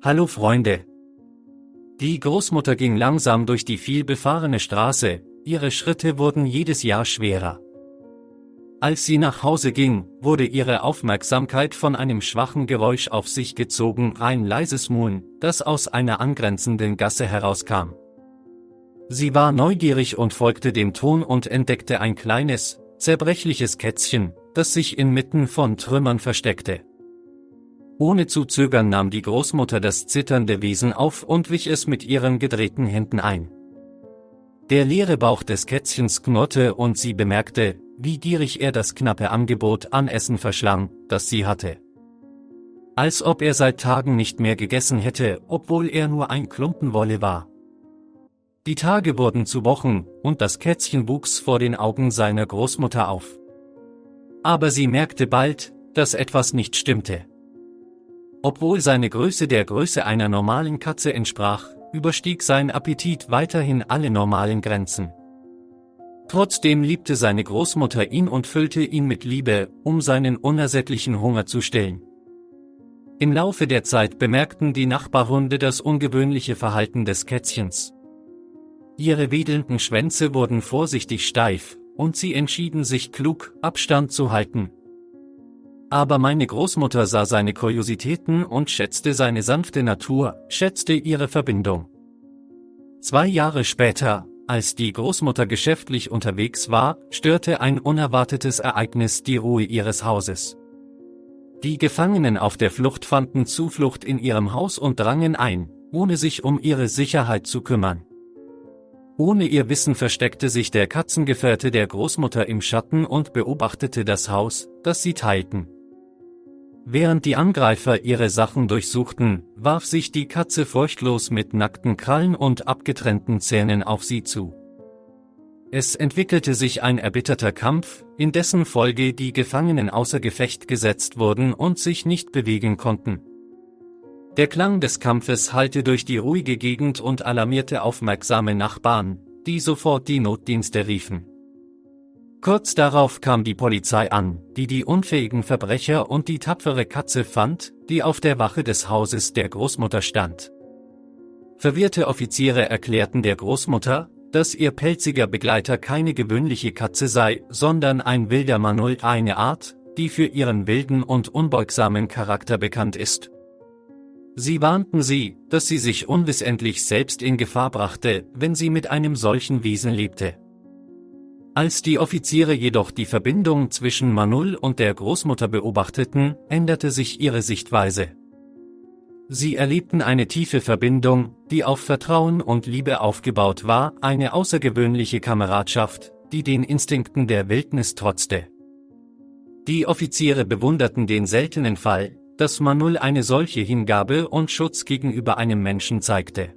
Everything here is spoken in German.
Hallo Freunde! Die Großmutter ging langsam durch die vielbefahrene Straße, ihre Schritte wurden jedes Jahr schwerer. Als sie nach Hause ging, wurde ihre Aufmerksamkeit von einem schwachen Geräusch auf sich gezogen, ein leises Murren, das aus einer angrenzenden Gasse herauskam. Sie war neugierig und folgte dem Ton und entdeckte ein kleines, zerbrechliches Kätzchen, das sich inmitten von Trümmern versteckte. Ohne zu zögern nahm die Großmutter das zitternde Wesen auf und wich es mit ihren gedrehten Händen ein. Der leere Bauch des Kätzchens knurrte und sie bemerkte, wie gierig er das knappe Angebot an Essen verschlang, das sie hatte. Als ob er seit Tagen nicht mehr gegessen hätte, obwohl er nur ein Klumpen Wolle war. Die Tage wurden zu Wochen, und das Kätzchen wuchs vor den Augen seiner Großmutter auf. Aber sie merkte bald, dass etwas nicht stimmte. Obwohl seine Größe der Größe einer normalen Katze entsprach, überstieg sein Appetit weiterhin alle normalen Grenzen. Trotzdem liebte seine Großmutter ihn und füllte ihn mit Liebe, um seinen unersättlichen Hunger zu stillen. Im Laufe der Zeit bemerkten die Nachbarhunde das ungewöhnliche Verhalten des Kätzchens. Ihre wedelnden Schwänze wurden vorsichtig steif, und sie entschieden sich klug, Abstand zu halten. Aber meine Großmutter sah seine Kuriositäten und schätzte seine sanfte Natur, schätzte ihre Verbindung. 2 Jahre später, als die Großmutter geschäftlich unterwegs war, störte ein unerwartetes Ereignis die Ruhe ihres Hauses. Die Gefangenen auf der Flucht fanden Zuflucht in ihrem Haus und drangen ein, ohne sich um ihre Sicherheit zu kümmern. Ohne ihr Wissen versteckte sich der Katzengefährte der Großmutter im Schatten und beobachtete das Haus, das sie teilten. Während die Angreifer ihre Sachen durchsuchten, warf sich die Katze furchtlos mit nackten Krallen und abgetrennten Zähnen auf sie zu. Es entwickelte sich ein erbitterter Kampf, in dessen Folge die Gefangenen außer Gefecht gesetzt wurden und sich nicht bewegen konnten. Der Klang des Kampfes hallte durch die ruhige Gegend und alarmierte aufmerksame Nachbarn, die sofort die Notdienste riefen. Kurz darauf kam die Polizei an, die die unfähigen Verbrecher und die tapfere Katze fand, die auf der Wache des Hauses der Großmutter stand. Verwirrte Offiziere erklärten der Großmutter, dass ihr pelziger Begleiter keine gewöhnliche Katze sei, sondern ein wilder Manul, eine Art, die für ihren wilden und unbeugsamen Charakter bekannt ist. Sie warnten sie, dass sie sich unwissentlich selbst in Gefahr brachte, wenn sie mit einem solchen Wesen lebte. Als die Offiziere jedoch die Verbindung zwischen Manul und der Großmutter beobachteten, änderte sich ihre Sichtweise. Sie erlebten eine tiefe Verbindung, die auf Vertrauen und Liebe aufgebaut war, eine außergewöhnliche Kameradschaft, die den Instinkten der Wildnis trotzte. Die Offiziere bewunderten den seltenen Fall, dass Manul eine solche Hingabe und Schutz gegenüber einem Menschen zeigte.